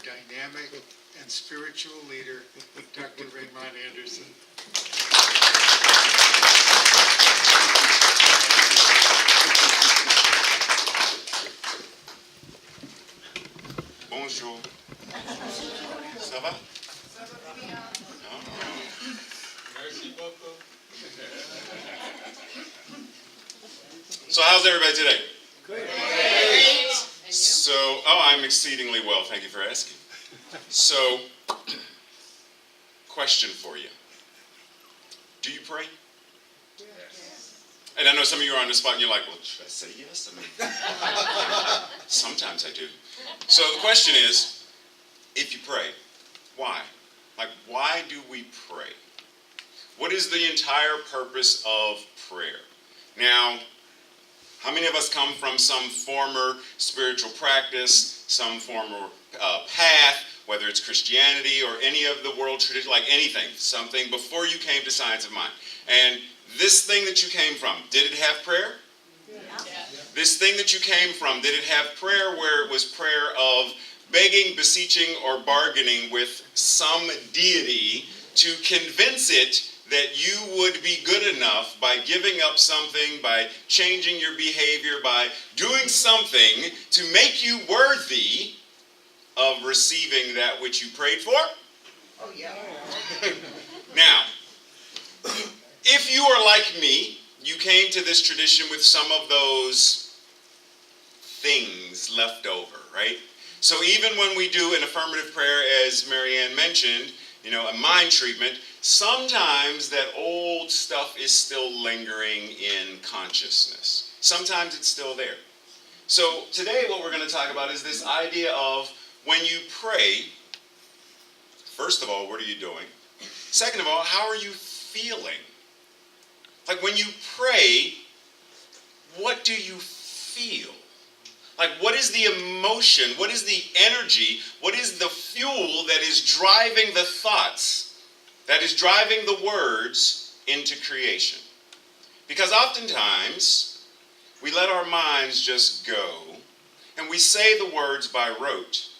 dynamic and spiritual leader, Dr. Raymont Anderson. Bonjour. Ça va? Merci beaucoup. So how's everybody today? Great. So, I'm exceedingly well, thank you for asking. So, question for you. Do you pray? Yes. And I know some of you are on the spot and you're like, well, should I say yes? I mean, sometimes I do. So the question is, if you pray, why? Like, why do we pray? What is the entire purpose of prayer? Now, how many of us come from some former spiritual practice, some former path, whether it's Christianity or any of the world tradition, like anything, something before you came to Science of Mind? And this thing that you came from, did it have prayer? Yeah. This thing that you came from, did it have prayer where it was prayer of begging, beseeching, or bargaining with some deity to convince it that you would be good enough by giving up something, by changing your behavior, by doing something to make you worthy of receiving that which you prayed for? Oh, yeah. Now, if you are like me, you came to this tradition with some of those things left over, right? So even when we do an affirmative prayer, as Marianne mentioned, a mind treatment, sometimes that old stuff is still lingering in consciousness. Sometimes it's still there. So today what we're going to talk about is this idea of when you pray, first of all, what are you doing? Second of all, how are you feeling? Like when you pray, what do you feel? Like, what is the emotion? What is the energy? What is the fuel that is driving the thoughts, that is driving the words into creation? Because oftentimes, we let our minds just go, and we say the words by rote.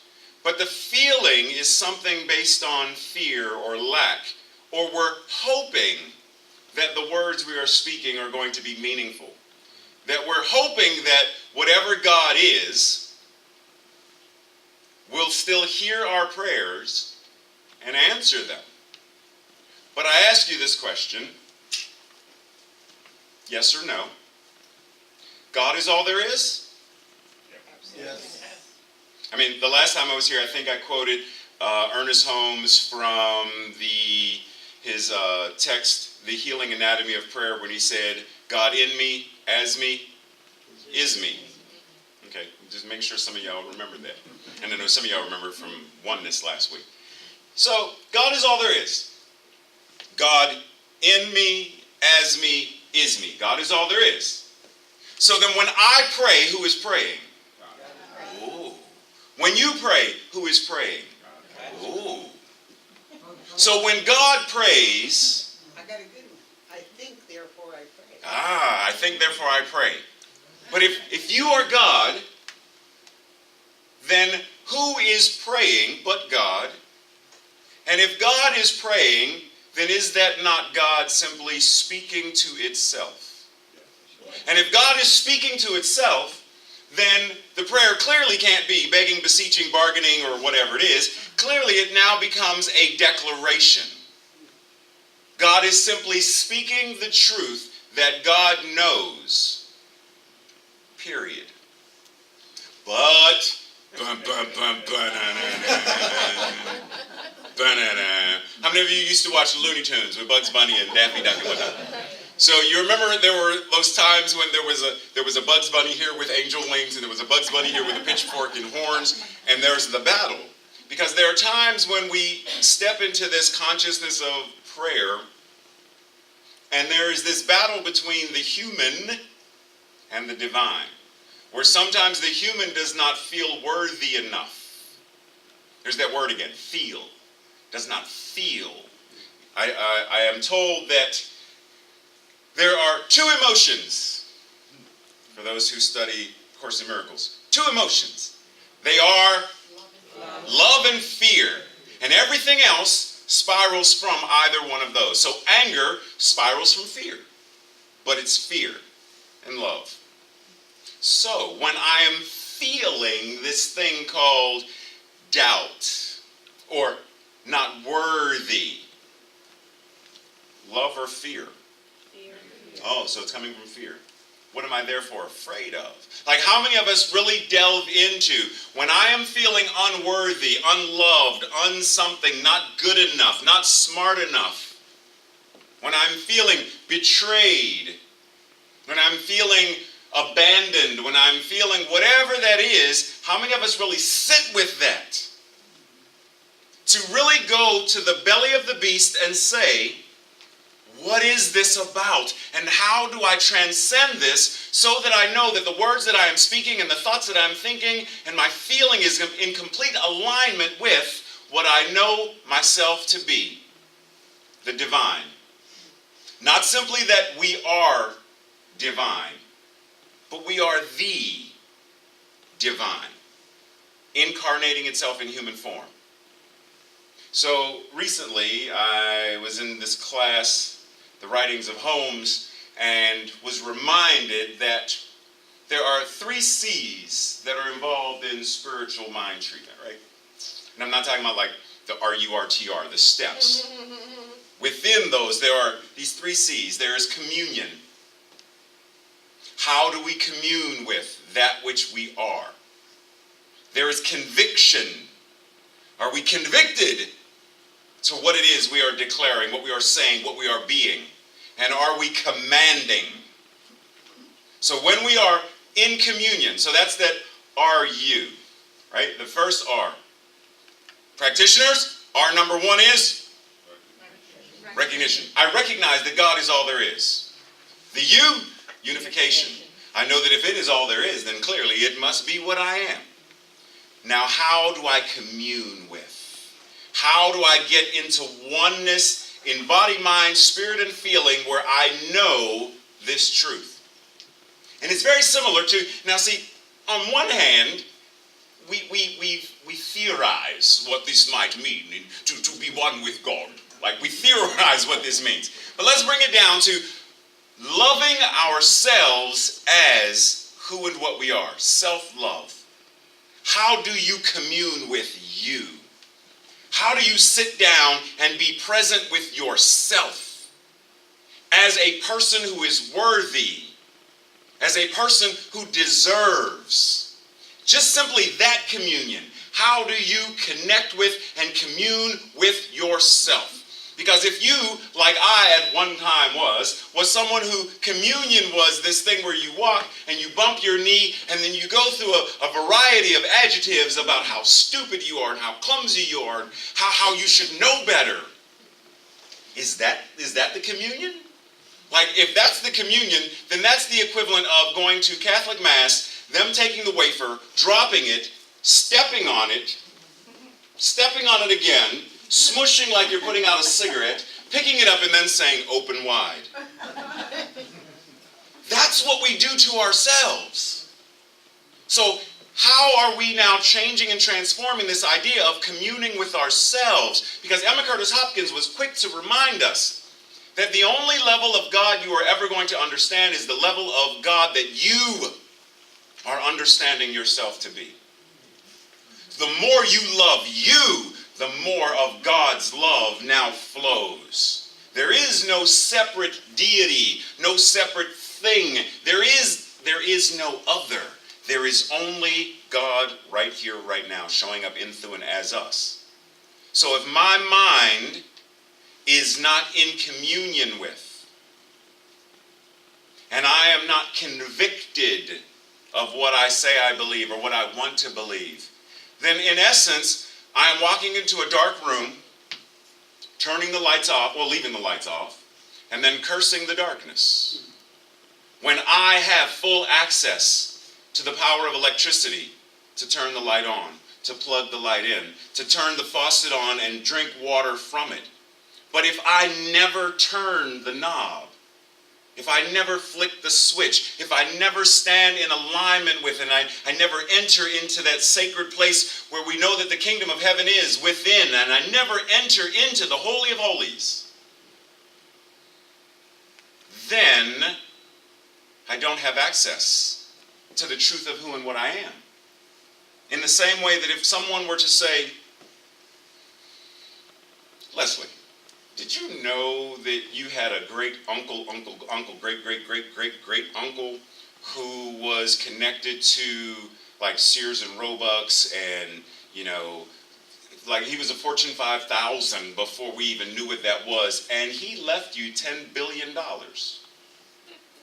But the feeling is something based on fear or lack, or we're hoping that the words we are speaking are going to be meaningful. That we're hoping that whatever God is will still hear our prayers and answer them. But I ask you this question, yes or no? God is all there is? Yes. I mean, the last time I was here, I think I quoted Ernest Holmes from his text, The Healing Anatomy of Prayer, when he said, God in me, as me, is me. Okay, just make sure some of y'all remember that. And I know some of y'all remember from Oneness last week. So, God is all there is. God in me, as me, is me. God is all there is. So then when I pray, who is praying? Ooh. When you pray, who is praying? Ooh. So when God prays, I got a good one. I think, therefore I pray. I think, therefore I pray. But if you are God, then who is praying but God? And if God is praying, then is that not God simply speaking to itself? And if God is speaking to itself, then the prayer clearly can't be begging, beseeching, bargaining, or whatever it is. Clearly it now becomes a declaration. God is simply speaking the truth that God knows. Period. But, how many of you used to watch Looney Tunes with Bugs Bunny and Daffy Duck and whatnot? So you remember there were those times when there was a Bugs Bunny here with angel wings, and there was a Bugs Bunny here with a pitchfork and horns, and there's the battle. Because there are times when we step into this consciousness of prayer, and there is this battle between the human and the divine, where sometimes the human does not feel worthy enough. There's that word again, feel. Does not feel. I am told that there are two emotions, for those who study Course in Miracles. Two emotions. They are love and everything else spirals from either one of those. So anger spirals from fear, but it's fear and love. So when I am feeling this thing called doubt or not worthy, love or fear? Fear. Oh, so it's coming from fear. What am I therefore afraid of? Like, how many of us really delve into when I am feeling unworthy, unloved, unsomething, not good enough, not smart enough, when I'm feeling betrayed, when I'm feeling abandoned, when I'm feeling whatever that is, how many of us really sit with that? To really go to the belly of the beast and say, what is this about? And how do I transcend this so that I know that the words that I am speaking and the thoughts that I'm thinking and my feeling is in complete alignment with what I know myself to be, the divine. Not simply that we are divine, but we are the divine, incarnating itself in human form. So recently I was in this class, the writings of Holmes, and was reminded that there are 3 C's that are involved in spiritual mind treatment, right? And I'm not talking about like the RURTR, the steps. Within those, there are these 3 C's. There is communion. How do we commune with that which we are? There is conviction. Are we convicted to what it is we are declaring, what we are saying, what we are being? And are we commanding? So when we are in communion, so that's that R-U, right? The first R. Practitioners, R number 1 is recognition. I recognize that God is all there is. The U, unification. I know that if it is all there is, then clearly it must be what I am. Now, how do I commune with? How do I get into oneness in body, mind, spirit, and feeling where I know this truth? And it's very similar to, now see, on one hand, we theorize what this might mean, to be one with God. Like, we theorize what this means. But let's bring it down to loving ourselves as who and what we are. Self-love. How do you commune with you? How do you sit down and be present with yourself as a person who is worthy, as a person who deserves? Just simply that communion. How do you connect with and commune with yourself? Because if you, like I at one time was someone who communion was this thing where you walk and you bump your knee and then you go through a variety of adjectives about how stupid you are and how clumsy you are and how you should know better. Is that the communion? Like, if that's the communion, then that's the equivalent of going to Catholic Mass, them taking the wafer, dropping it, stepping on it again, smushing like you're putting out a cigarette, picking it up and then saying, open wide. That's what we do to ourselves. So how are we now changing and transforming this idea of communing with ourselves? Because Emma Curtis Hopkins was quick to remind us that the only level of God you are ever going to understand is the level of God that you are understanding yourself to be. The more you love you, the more of God's love now flows. There is no separate deity, no separate thing. There is no other. There is only God right here, right now, showing up in, through, and as us. So if my mind is not in communion with, and I am not convicted of what I say I believe or what I want to believe, then in essence, I am walking into a dark room, turning the lights off, well, leaving the lights off, and then cursing the darkness. When I have full access to the power of electricity to turn the light on, to plug the light in, to turn the faucet on and drink water from it. But if I never turn the knob, if I never flick the switch, if I never stand in alignment with it, and I never enter into that sacred place where we know that the kingdom of heaven is within, and I never enter into the Holy of Holies, then I don't have access to the truth of who and what I am. In the same way that if someone were to say, Leslie, did you know that you had a great uncle, great uncle who was connected to like Sears and Roebuck's, and like he was a Fortune 5000 before we even knew what that was, and he left you $10 billion.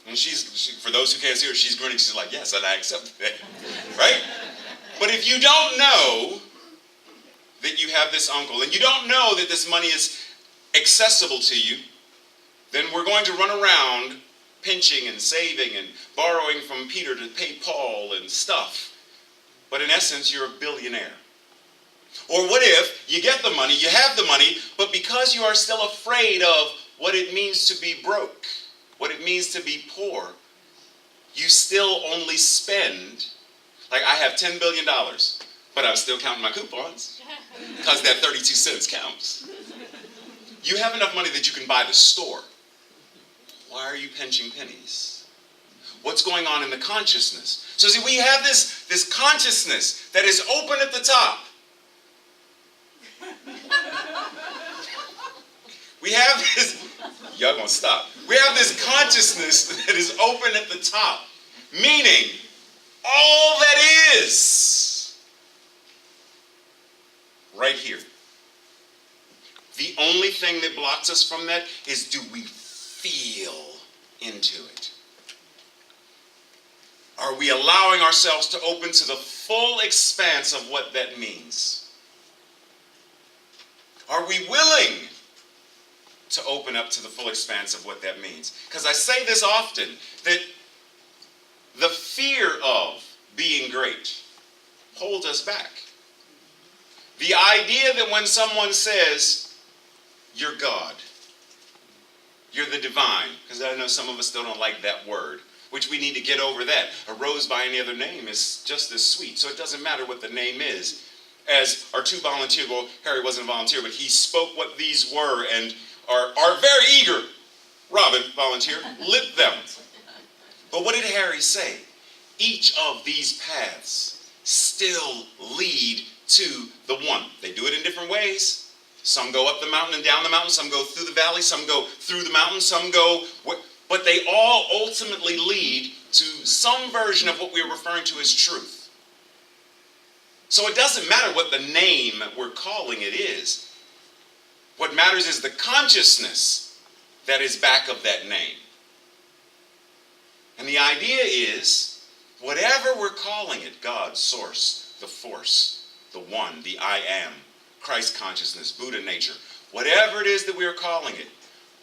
And for those who can't see her, she's grinning. She's like, yes, and I accept that, right? But if you don't know that you have this uncle, and you don't know that this money is accessible to you, then we're going to run around pinching and saving and borrowing from Peter to pay Paul and stuff. But in essence, you're a billionaire. Or what if you get the money, you have the money, but because you are still afraid of what it means to be broke, what it means to be poor, you still only spend, like I have $10 billion, but I'm still counting my coupons because that 32 cents counts. You have enough money that you can buy the store. Why are you pinching pennies? What's going on in the consciousness? So see, we have this consciousness that is open at the top. We have this, y'all gonna stop. We have this consciousness that is open at the top, meaning all that is right here. The only thing that blocks us from that is, do we feel into it? Are we allowing ourselves to open to the full expanse of what that means? Are we willing to open up to the full expanse of what that means? Because I say this often, that the fear of being great holds us back. The idea that when someone says, you're God, you're the divine, because I know some of us still don't like that word, which we need to get over that. A rose by any other name is just as sweet, so it doesn't matter what the name is. As our two volunteers, well, Harry wasn't a volunteer, but he spoke what these were, and are very eager, Robin, volunteer, lit them. But what did Harry say? Each of these paths still lead to the one. They do it in different ways. Some go up the mountain and down the mountain, some go through the valley, some go through the mountain, some go, but they all ultimately lead to some version of what we're referring to as truth. So it doesn't matter what the name we're calling it is. What matters is the consciousness that is back of that name. And the idea is, whatever we're calling it, God, source, the force, the one, the I am, Christ consciousness, Buddha nature, whatever it is that we are calling it,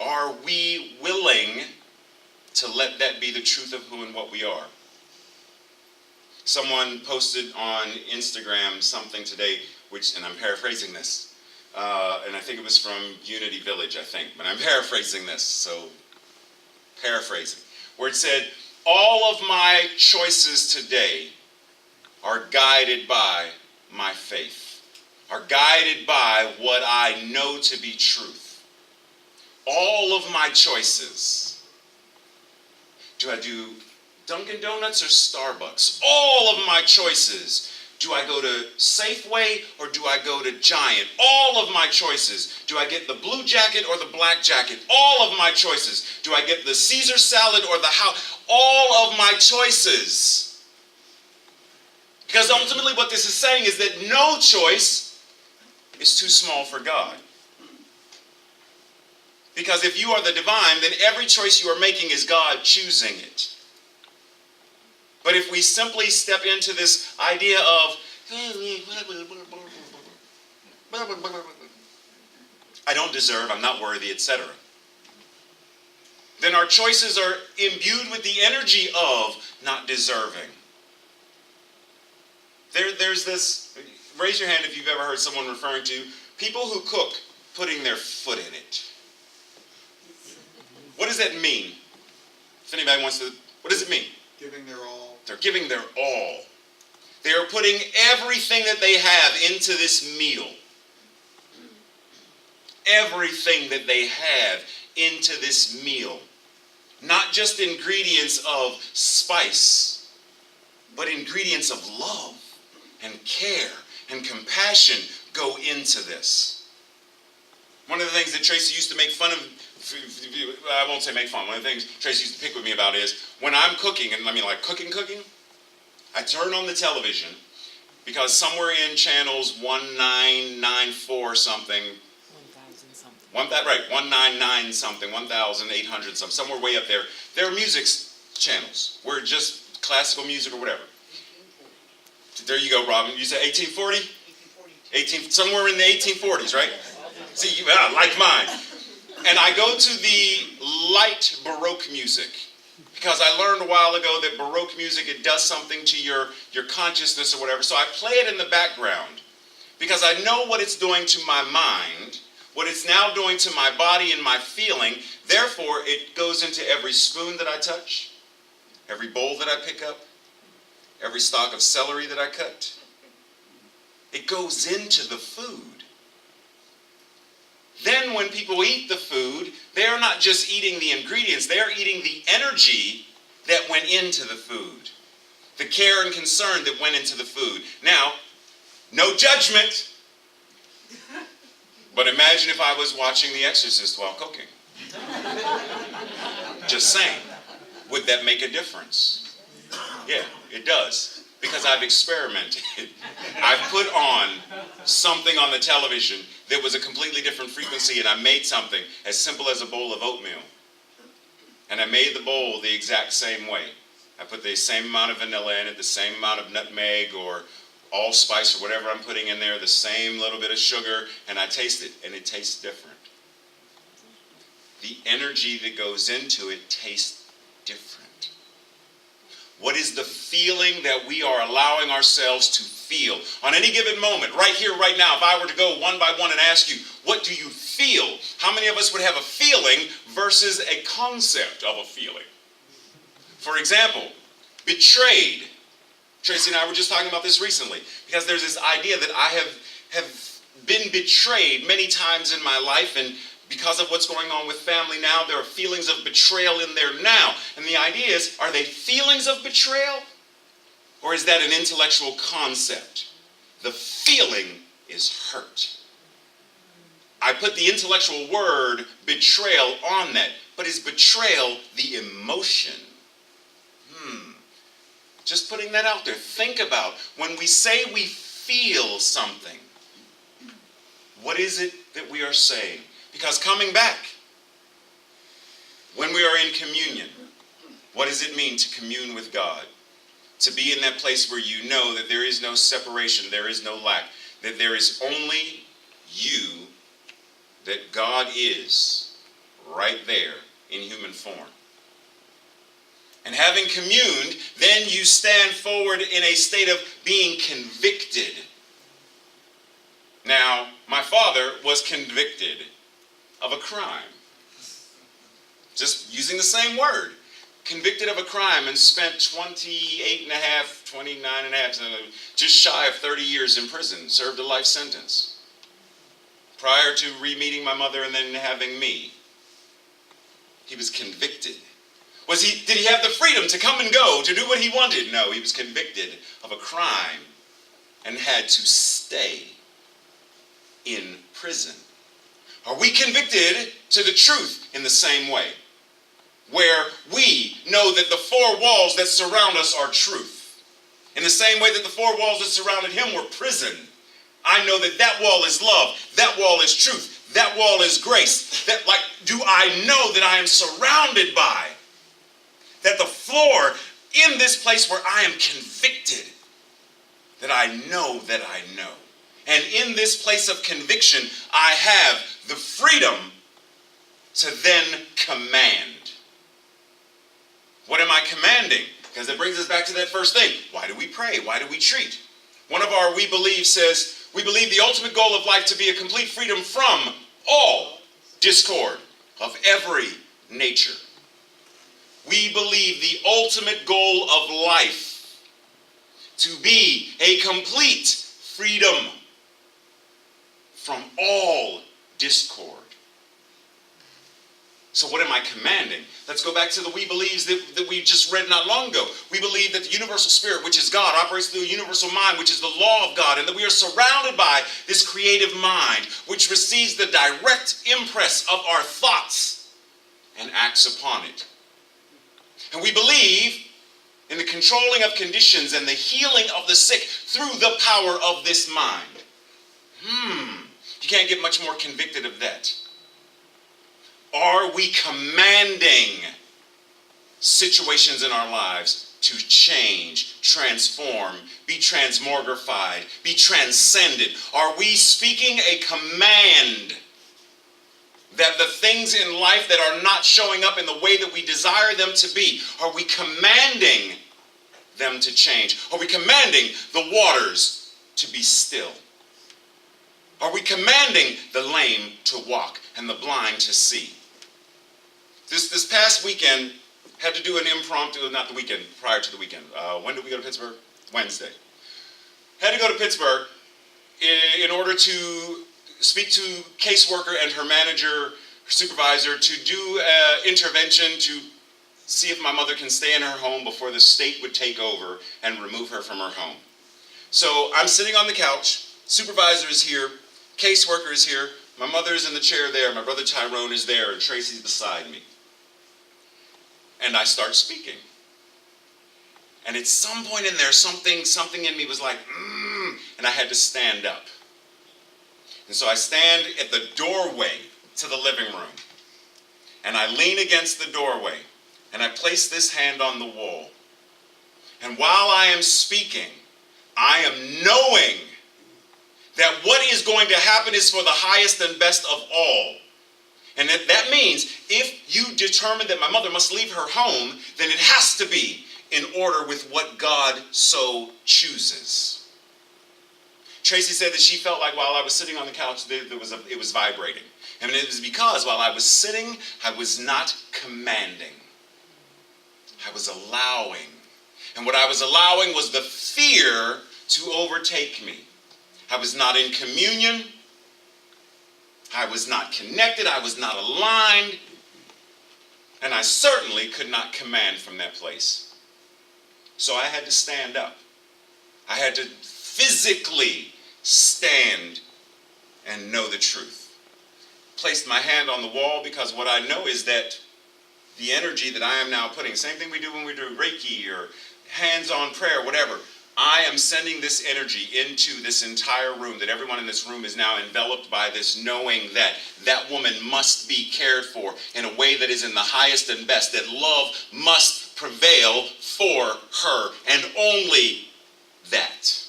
are we willing to let that be the truth of who and what we are? Someone posted on Instagram something today, and I'm paraphrasing this, and I think it was from Unity Village, but I'm paraphrasing this, so paraphrasing, where it said, all of my choices today are guided by my faith, are guided by what I know to be truth. All of my choices. Do I do Dunkin' Donuts or Starbucks? All of my choices. Do I go to Safeway or do I go to Giant? All of my choices. Do I get the blue jacket or the black jacket? All of my choices. Do I get the Caesar salad or the house? All of my choices. Because ultimately what this is saying is that no choice is too small for God. Because if you are the divine, then every choice you are making is God choosing it. But if we simply step into this idea of, I don't deserve, I'm not worthy, etc., then our choices are imbued with the energy of not deserving. There's this, raise your hand if you've ever heard someone referring to people who cook putting their foot in it. What does that mean? If anybody wants to, what does it mean? Giving their all. They're giving their all. They are putting everything that they have into this meal. Everything that they have into this meal. Not just ingredients of spice, but ingredients of love and care and compassion go into this. One of the things that Tracy used to make fun of, I won't say make fun, one of the things Tracy used to pick with me about is when I'm cooking, and I mean like cooking, I turn on the television because somewhere in channels 1994 something, 199 something, 1,800 something, somewhere way up there are music channels where just classical music or whatever. There you go, Robin. You said 1840? 1842. Somewhere in the 1840s, right? See, you like mine. And I go to the light Baroque music because I learned a while ago that Baroque music, it does something to your consciousness or whatever. So I play it in the background because I know what it's doing to my mind, what it's now doing to my body and my feeling. Therefore, it goes into every spoon that I touch, every bowl that I pick up, every stalk of celery that I cut. It goes into the food. Then when people eat the food, they are not just eating the ingredients, they are eating the energy that went into the food. The care and concern that went into the food. Now, no judgment, but imagine if I was watching The Exorcist while cooking. Just saying. Would that make a difference? Yeah, it does. Because I've experimented. I've put on something on the television that was a completely different frequency, and I made something as simple as a bowl of oatmeal. And I made the bowl the exact same way. I put the same amount of vanilla in it, the same amount of nutmeg or allspice or whatever I'm putting in there, the same little bit of sugar, and I taste it, and it tastes different. The energy that goes into it tastes different. What is the feeling that we are allowing ourselves to feel? On any given moment, right here, right now, if I were to go one by one and ask you, what do you feel? How many of us would have a feeling versus a concept of a feeling? For example, betrayed. Tracy and I were just talking about this recently, because there's this idea that I have been betrayed many times in my life, and because of what's going on with family now, there are feelings of betrayal in there now. And the idea is, are they feelings of betrayal? Or is that an intellectual concept? The feeling is hurt. I put the intellectual word betrayal on that. But is betrayal the emotion? Just putting that out there. Think about when we say we feel something. What is it that we are saying? Because coming back, when we are in communion, what does it mean to commune with God? To be in that place where you know that there is no separation, there is no lack, that there is only you, that God is right there in human form. And having communed, then you stand forward in a state of being convicted. Now, my father was convicted of a crime. Just using the same word. Convicted of a crime and spent 29 and a half, just shy of 30 years in prison, served a life sentence. Prior to re-meeting my mother and then having me. He was convicted. Did he have the freedom to come and go, to do what he wanted? No, he was convicted of a crime and had to stay in prison. Are we convicted to the truth in the same way? Where we know that the four walls that surround us are truth. In the same way that the four walls that surrounded him were prison. I know that that wall is love. That wall is truth. That wall is grace. Do I know that I am surrounded by? That the floor in this place where I am convicted, that I know that I know. And in this place of conviction, I have the freedom to then command. What am I commanding? Because it brings us back to that first thing. Why do we pray? Why do we treat? One of our We Believe says, we believe the ultimate goal of life to be a complete freedom from all discord of every nature. we believe the ultimate goal of life to be a complete freedom from all discord. So what am I commanding? Let's go back to the we believes that we just read not long ago. We believe that the universal spirit, which is God, operates through a universal mind, which is the law of God, and that we are surrounded by this creative mind, which receives the direct impress of our thoughts and acts upon it. And we believe in the controlling of conditions and the healing of the sick through the power of this mind. You can't get much more convicted of that. Are we commanding situations in our lives to change, transform, be transmogrified, be transcended? Are we speaking a command that the things in life that are not showing up in the way that we desire them to be, are we commanding them to change? Are we commanding the waters to be still? Are we commanding the lame to walk and the blind to see? This past weekend, had to do an impromptu, not the weekend, prior to the weekend. When did we go to Pittsburgh? Wednesday. Had to go to Pittsburgh in order to speak to caseworker and her manager, her supervisor, to do an intervention to see if my mother can stay in her home before the state would take over and remove her from her home. So I'm sitting on the couch, supervisor is here, caseworker is here, my mother is in the chair there, my brother Tyrone is there, and Tracy's beside me. And I start speaking. And at some point in there, something in me was like, and I had to stand up. And so I stand at the doorway to the living room. And I lean against the doorway. And I place this hand on the wall. And while I am speaking, I am knowing that what is going to happen is for the highest and best of all. And that means if you determine that my mother must leave her home, then it has to be in order with what God so chooses. Tracy said that she felt like while I was sitting on the couch, it was vibrating. And it was because while I was sitting, I was not commanding. I was allowing. And what I was allowing was the fear to overtake me. I was not in communion. I was not connected. I was not aligned. And I certainly could not command from that place. So I had to stand up. I had to physically stand and know the truth. Placed my hand on the wall because what I know is that the energy that I am now putting, same thing we do when we do Reiki or hands-on prayer, whatever, I am sending this energy into this entire room, that everyone in this room is now enveloped by this knowing that that woman must be cared for in a way that is in the highest and best, that love must prevail for her, and only that.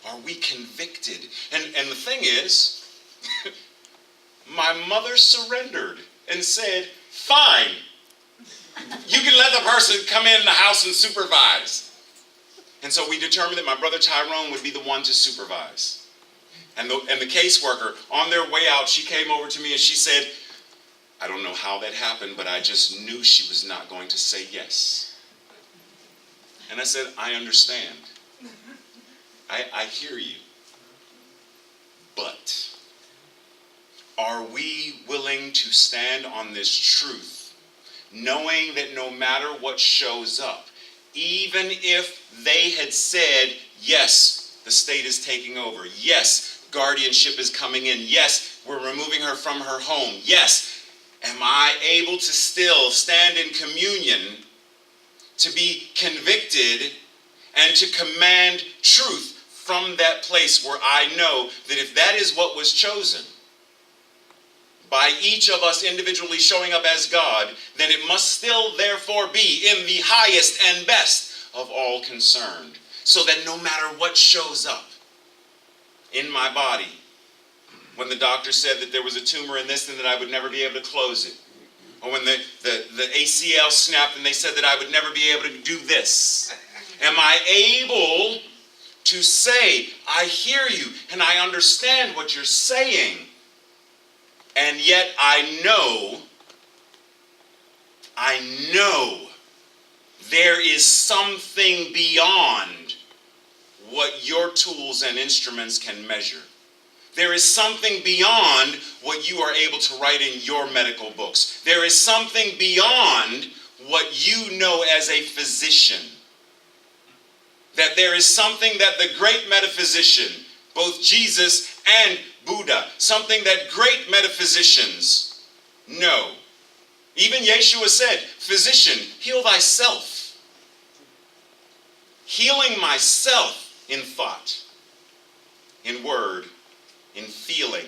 Are we convicted? And the thing is, my mother surrendered and said, fine, you can let the person come in the house and supervise. And so we determined that my brother Tyrone would be the one to supervise. And the caseworker, on their way out, she came over to me and she said, I don't know how that happened, but I just knew she was not going to say yes. And I said, I understand. I hear you. But are we willing to stand on this truth, knowing that no matter what shows up, even if they had said, yes, the state is taking over, yes, guardianship is coming in, yes, we're removing her from her home, yes, am I able to still stand in communion, to be convicted, and to command truth from that place where I know that if that is what was chosen, by each of us individually showing up as God, then it must still therefore be in the highest and best of all concerned. So that no matter what shows up in my body, when the doctor said that there was a tumor in this and that I would never be able to close it, or when the ACL snapped and they said that I would never be able to do this, am I able to say, I hear you and I understand what you're saying, and yet I know I know there is something beyond what your tools and instruments can measure. There is something beyond what you are able to write in your medical books. There is something beyond what you know as a physician. That there is something that the great metaphysician, both Jesus and Buddha, something that great metaphysicians know. Even Yeshua said, physician, heal thyself. Healing myself in thought, in word, in feeling,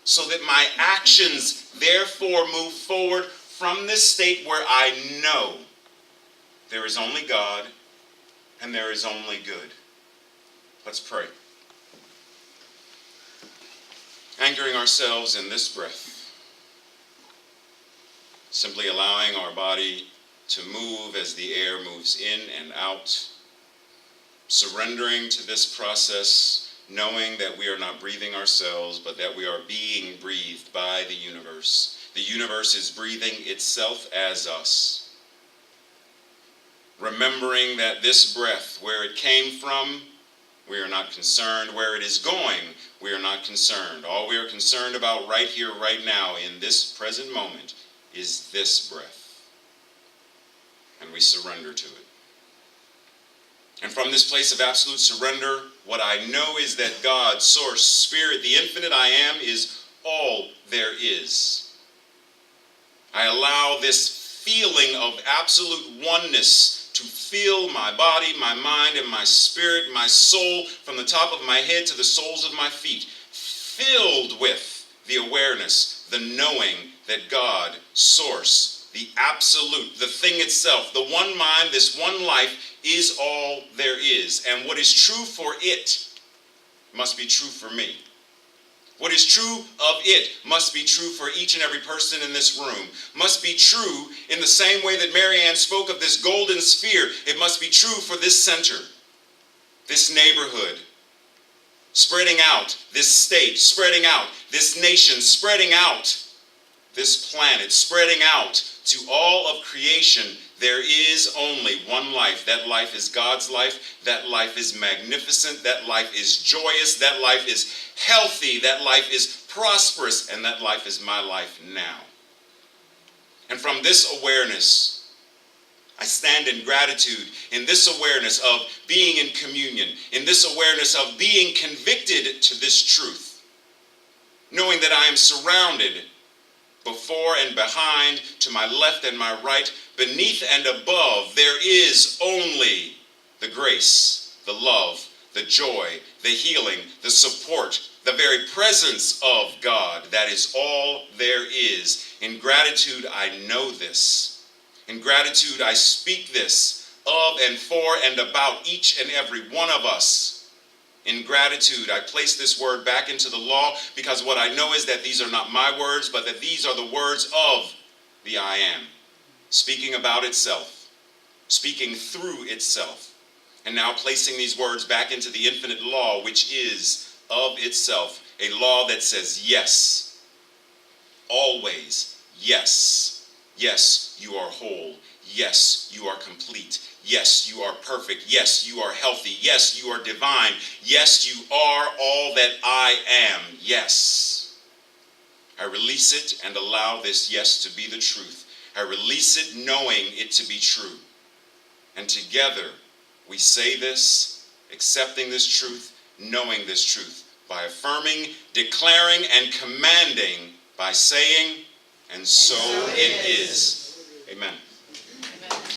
so that my actions therefore move forward from this state where I know there is only God and there is only good. Let's pray. Anchoring ourselves in this breath, simply allowing our body to move as the air moves in and out, surrendering to this process, knowing that we are not breathing ourselves, but that we are being breathed by the universe. The universe is breathing itself as us. Remembering that this breath, where it came from, we are not concerned. Where it is going, we are not concerned. All we are concerned about right here, right now, in this present moment, is this breath. And we surrender to it. And from this place of absolute surrender, what I know is that God, Source, Spirit, the infinite I am, is all there is. I allow this feeling of absolute oneness to fill my body, my mind, and my spirit, my soul, from the top of my head to the soles of my feet, filled with the awareness, the knowing that God, Source, the absolute, the thing itself, the one mind, this one life, is all there is. And what is true for it must be true for me. What is true of it must be true for each and every person in this room. Must be true in the same way that Marianne spoke of this golden sphere. It must be true for this center, this neighborhood, spreading out this state, spreading out this nation, spreading out this planet, spreading out to all of creation. There is only one life. That life is God's life. That life is magnificent. That life is joyous. That life is healthy. That life is prosperous. And that life is my life now. And from this awareness, I stand in gratitude, in this awareness of being in communion, in this awareness of being convicted to this truth, knowing that I am surrounded before and behind, to my left and my right, beneath and above, there is only the grace, the love, the joy, the healing, the support, the very presence of God. That is all there is. In gratitude, I know this. In gratitude, I speak this of and for and about each and every one of us. In gratitude, I place this word back into the law, because what I know is that these are not my words, but that these are the words of the I Am, speaking about itself, speaking through itself, and now placing these words back into the infinite law, which is of itself, a law that says yes, always yes, yes, you are whole, yes, you are complete, yes, you are perfect, yes, you are healthy, yes, you are divine, yes, you are all that I am, yes. I release it and allow this yes to be the truth. I release it knowing it to be true. And together we say this, accepting this truth, knowing this truth, by affirming, declaring, and commanding, by saying, and so it is.